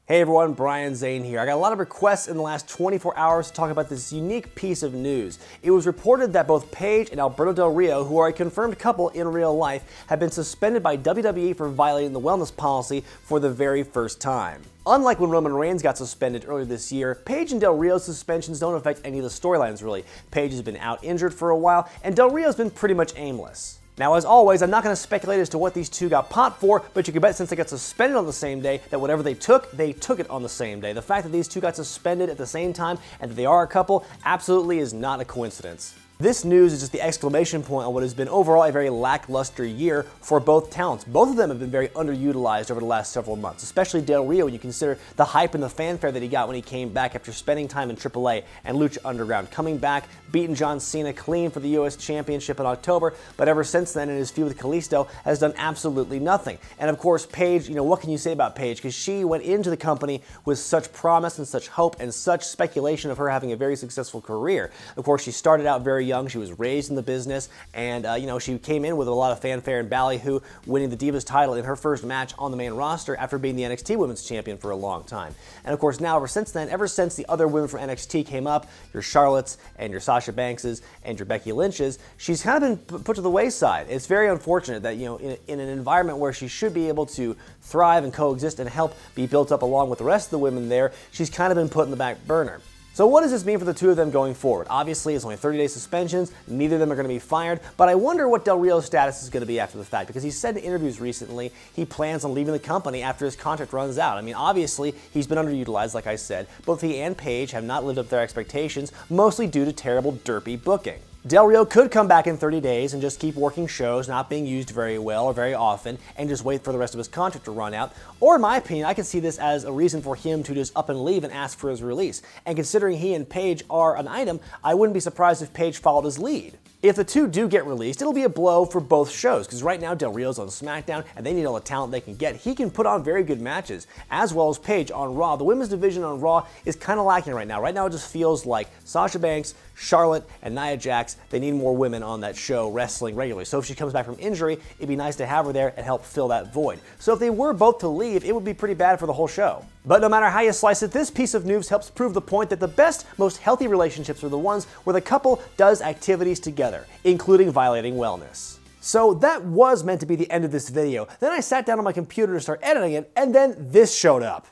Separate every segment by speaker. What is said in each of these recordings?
Speaker 1: Hey everyone, Brian Zane here. I got a lot of requests in the last 24 hours to talk about this unique piece of news. It was reported that both Paige and Alberto Del Rio, who are a confirmed couple in real life, have been suspended by WWE for violating the wellness policy for the very first time. Unlike when Roman Reigns got suspended earlier this year, Paige and Del Rio's suspensions don't affect any of the storylines really. Paige has been out injured for a while, and Del Rio's been pretty much aimless. Now, as always, I'm not going to speculate as to what these two got popped for, but you can bet since they got suspended on the same day that whatever they took it on the same day. The fact that these two got suspended at the same time and that they are a couple absolutely is not a coincidence. This news is just the exclamation point on what has been overall a very lackluster year for both talents. Both of them have been very underutilized over the last several months, especially Del Rio when you consider the hype and the fanfare that he got when he came back after spending time in AAA and Lucha Underground. Coming back, beating John Cena clean for the US Championship in October, but ever since then in his feud with Kalisto has done absolutely nothing. And of course, Paige, what can you say about Paige? Because she went into the company with such promise and such hope and such speculation of her having a very successful career. Of course, she started out very young. She was raised in the business, and she came in with a lot of fanfare and ballyhoo, winning the Divas title in her first match on the main roster after being the NXT Women's Champion for a long time. And of course now, ever since the other women from NXT came up, your Charlottes and your Sasha Bankses and your Becky Lynches, she's kind of been put to the wayside. It's very unfortunate that in an environment where she should be able to thrive and coexist and help be built up along with the rest of the women there, she's kind of been put in the back burner. So what does this mean for the two of them going forward? Obviously, it's only 30-day suspensions. Neither of them are going to be fired, but I wonder what Del Rio's status is going to be after the fact, because he said in interviews recently he plans on leaving the company after his contract runs out. I mean, obviously, he's been underutilized, like I said. Both he and Paige have not lived up to their expectations, mostly due to terrible, derpy booking. Del Rio could come back in 30 days and just keep working shows not being used very well or very often and just wait for the rest of his contract to run out. Or in my opinion, I can see this as a reason for him to just up and leave and ask for his release. And considering he and Paige are an item, I wouldn't be surprised if Paige followed his lead. If the two do get released, it'll be a blow for both shows, because right now Del Rio's on SmackDown and they need all the talent they can get. He can put on very good matches, as well as Paige on Raw. The women's division on Raw is kind of lacking right now. Right now it just feels like Sasha Banks, Charlotte, and Nia Jax, they need more women on that show wrestling regularly. So if she comes back from injury, it'd be nice to have her there and help fill that void. So if they were both to leave, it would be pretty bad for the whole show. But no matter how you slice it, this piece of news helps prove the point that the best, most healthy relationships are the ones where the couple does activities together, including violating wellness. So that was meant to be the end of this video. Then I sat down on my computer to start editing it, and then this showed up.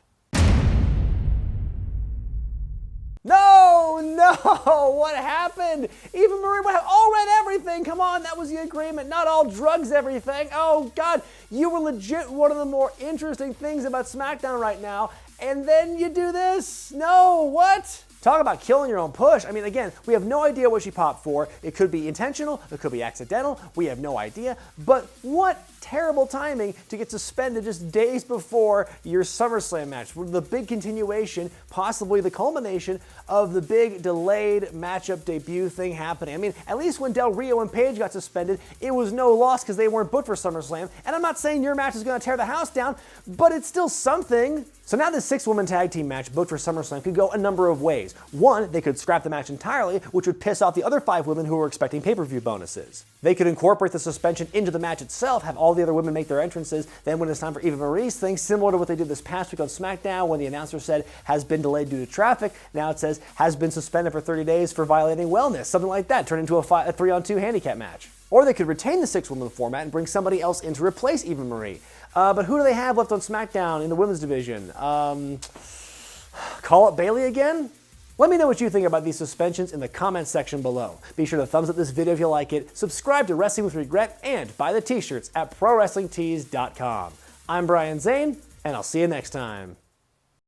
Speaker 1: No, what happened? Eva Marie all read everything. Come on, that was the agreement. Not all drugs, everything. Oh, God, you were legit one of the more interesting things about SmackDown right now, and then you do this? No, what? Talk about killing your own push. I mean, again, we have no idea what she popped for. It could be intentional, it could be accidental, we have no idea. But what terrible timing to get suspended just days before your SummerSlam match. The big continuation, possibly the culmination of the big delayed matchup debut thing happening. I mean, at least when Del Rio and Paige got suspended, it was no loss because they weren't booked for SummerSlam. And I'm not saying your match is going to tear the house down, but it's still something. So now this 6-woman tag team match booked for SummerSlam could go a number of ways. One, they could scrap the match entirely, which would piss off the other 5 women who were expecting pay-per-view bonuses. They could incorporate the suspension into the match itself, have all the other women make their entrances, then when it's time for Eva Marie's thing, similar to what they did this past week on SmackDown when the announcer said, has been delayed due to traffic, now it says, has been suspended for 30 days for violating wellness, something like that, turn into a 3-on-2 handicap match. Or they could retain the 6-woman format and bring somebody else in to replace Eva Marie. But who do they have left on SmackDown in the women's division? Call up Bayley again? Let me know what you think about these suspensions in the comments section below. Be sure to thumbs up this video if you like it, subscribe to Wrestling with Regret, and buy the t-shirts at ProWrestlingTees.com. I'm Brian Zane, and I'll see you next time.